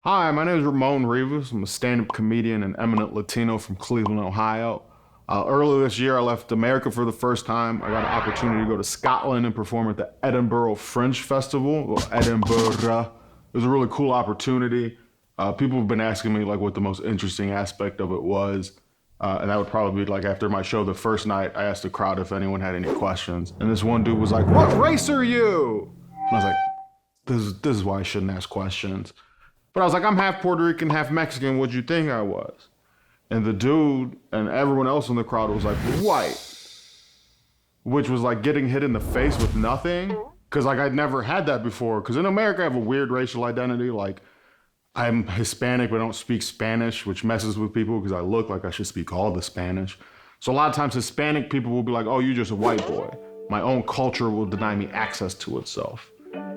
Hi, my name is Ramon Rivas. I'm a stand-up comedian and eminent Latino from Cleveland, Ohio. Earlier this year, I left America for the first time. I got an opportunity to go to Scotland and perform at the Edinburgh Fringe Festival, or Edinburgh. It was a really cool opportunity. People have been asking me like what the most interesting aspect of it was. And that would probably be like after my show the first night, I asked the crowd if anyone had any questions. And this one dude was like, "What race are you?" And I was like, this is why I shouldn't ask questions. But I was like, "I'm half Puerto Rican, half Mexican. What'd you think I was?" And the dude and everyone else in the crowd was like, "White," which was like getting hit in the face with nothing. Cause like I'd never had that before. Cause in America I have a weird racial identity. Like I'm Hispanic, but I don't speak Spanish, which messes with people because I look like I should speak all the Spanish. So a lot of times Hispanic people will be like, "Oh, you're just a white boy." My own culture will deny me access to itself.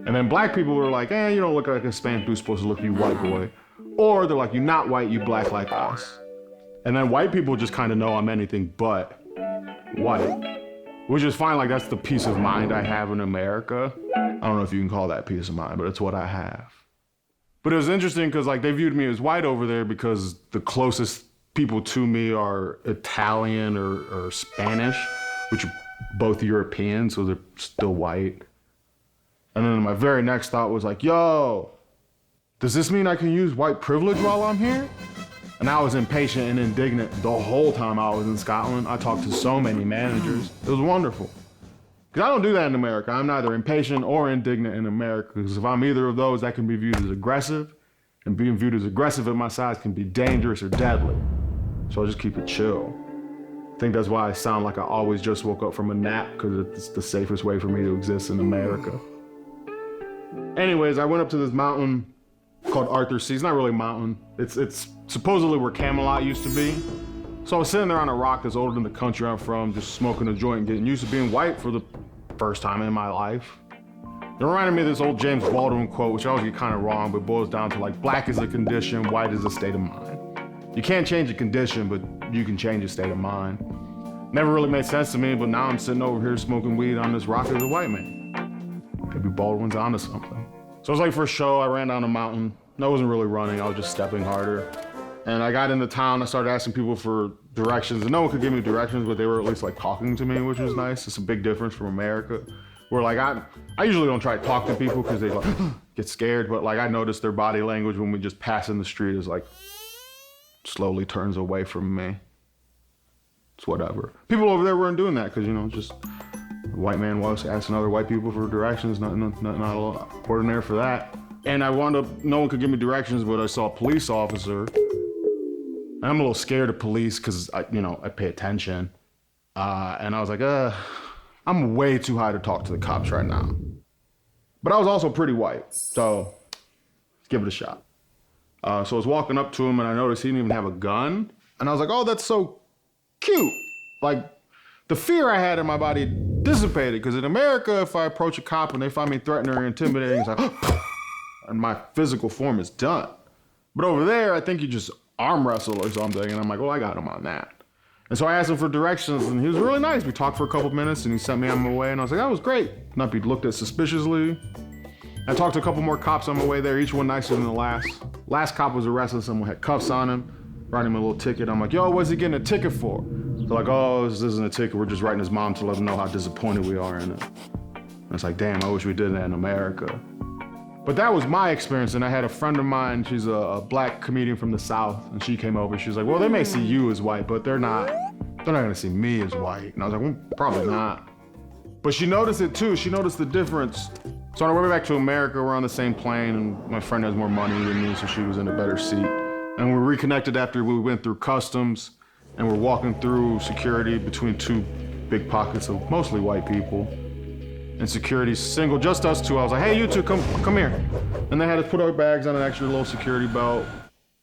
And then black people are like, "You don't look like a Hispanic dude's supposed to look, you white boy." Or they're like, "You're not white, you black like us." And then white people just kind of know I'm anything but white, which is fine. Like that's the peace of mind I have in America. I don't know if you can call that peace of mind, but it's what I have. But it was interesting because like they viewed me as white over there because the closest people to me are Italian or Spanish, which are both European, so they're still white. And then my very next thought was like, "Yo, does this mean I can use white privilege while I'm here?" And I was impatient and indignant the whole time I was in Scotland. I talked to so many managers. It was wonderful. Because I don't do that in America. I'm neither impatient or indignant in America. Because if I'm either of those, that can be viewed as aggressive. And being viewed as aggressive at my size can be dangerous or deadly. So I just keep it chill. I think that's why I sound like I always just woke up from a nap, because it's the safest way for me to exist in America. Anyways, I went up to this mountain called Arthur Sea. It's not really a mountain. It's supposedly where Camelot used to be. So I was sitting there on a rock that's older than the country I'm from, just smoking a joint and getting used to being white for the first time in my life. It reminded me of this old James Baldwin quote, which I always get kind of wrong, but boils down to like, black is a condition, white is a state of mind. You can't change a condition, but you can change a state of mind. Never really made sense to me, but now I'm sitting over here smoking weed on this rock as a white man. Maybe Baldwin's onto something. So it was like for a show, I ran down a mountain. No, I wasn't really running, I was just stepping harder. And I got into town, I started asking people for directions, and no one could give me directions, but they were at least like talking to me, which was nice. It's a big difference from America, where like I usually don't try to talk to people because they like get scared, but like I noticed their body language when we just pass in the street is like slowly turns away from me. It's whatever. People over there weren't doing that because, just a white man was asking other white people for directions, not a lot ordinary for that. And I wound up, no one could give me directions, but I saw a police officer. And I'm a little scared of police because I pay attention. And I was like, I'm way too high to talk to the cops right now. But I was also pretty white, so let's give it a shot. So I was walking up to him and I noticed he didn't even have a gun. And I was like, "Oh, that's so cute." Like the fear I had in my body dissipated, because in America, if I approach a cop and they find me threatening or intimidating, it's like, and my physical form is done. But over there, I think you just arm wrestle or something. And I'm like, well, I got him on that. And so I asked him for directions and he was really nice. We talked for a couple minutes and he sent me on my way. And I was like, that was great. Not be looked at suspiciously. I talked to a couple more cops on my way there, each one nicer than the last. Last cop was arrested, someone had cuffs on him, writing him a little ticket. I'm like, "Yo, what's he getting a ticket for?" They're like, "Oh, this isn't a ticket. We're just writing his mom to let him know how disappointed we are in it." And it's like, damn, I wish we did that in America. But that was my experience, and I had a friend of mine, she's a black comedian from the South, and she came over, she was like, "Well, they may see you as white, but they're not gonna see me as white." And I was like, "Well, probably not." But she noticed it too, she noticed the difference. So on our way back to America, we're on the same plane, and my friend has more money than me, so she was in a better seat. And we reconnected after we went through customs, and we're walking through security between two big pockets of mostly white people. And security's single, just us two. I was like, "Hey, you two, come here." And they had us put our bags on an extra little security belt.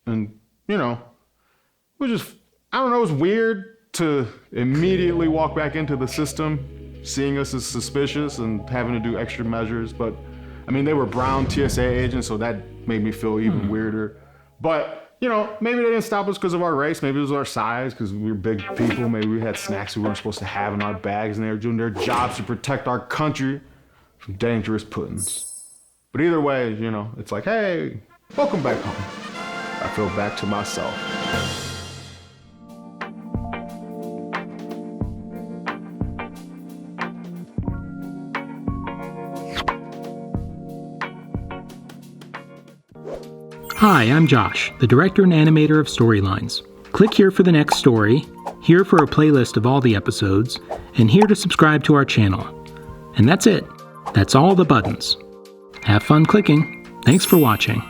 And, it was just, I don't know, it was weird to immediately walk back into the system, seeing us as suspicious and having to do extra measures. But, they were brown TSA agents, so that made me feel even weirder. But, maybe they didn't stop us because of our race. Maybe it was our size, because we were big people. Maybe we had snacks we weren't supposed to have in our bags, and they were doing their jobs to protect our country from dangerous puddings. But either way, it's like, hey, Welcome back home. I feel back to myself. Hi, I'm Josh, the director and animator of Storylines. Click here for the next story, here for a playlist of all the episodes, and here to subscribe to our channel. And that's it. That's all the buttons. Have fun clicking. Thanks for watching.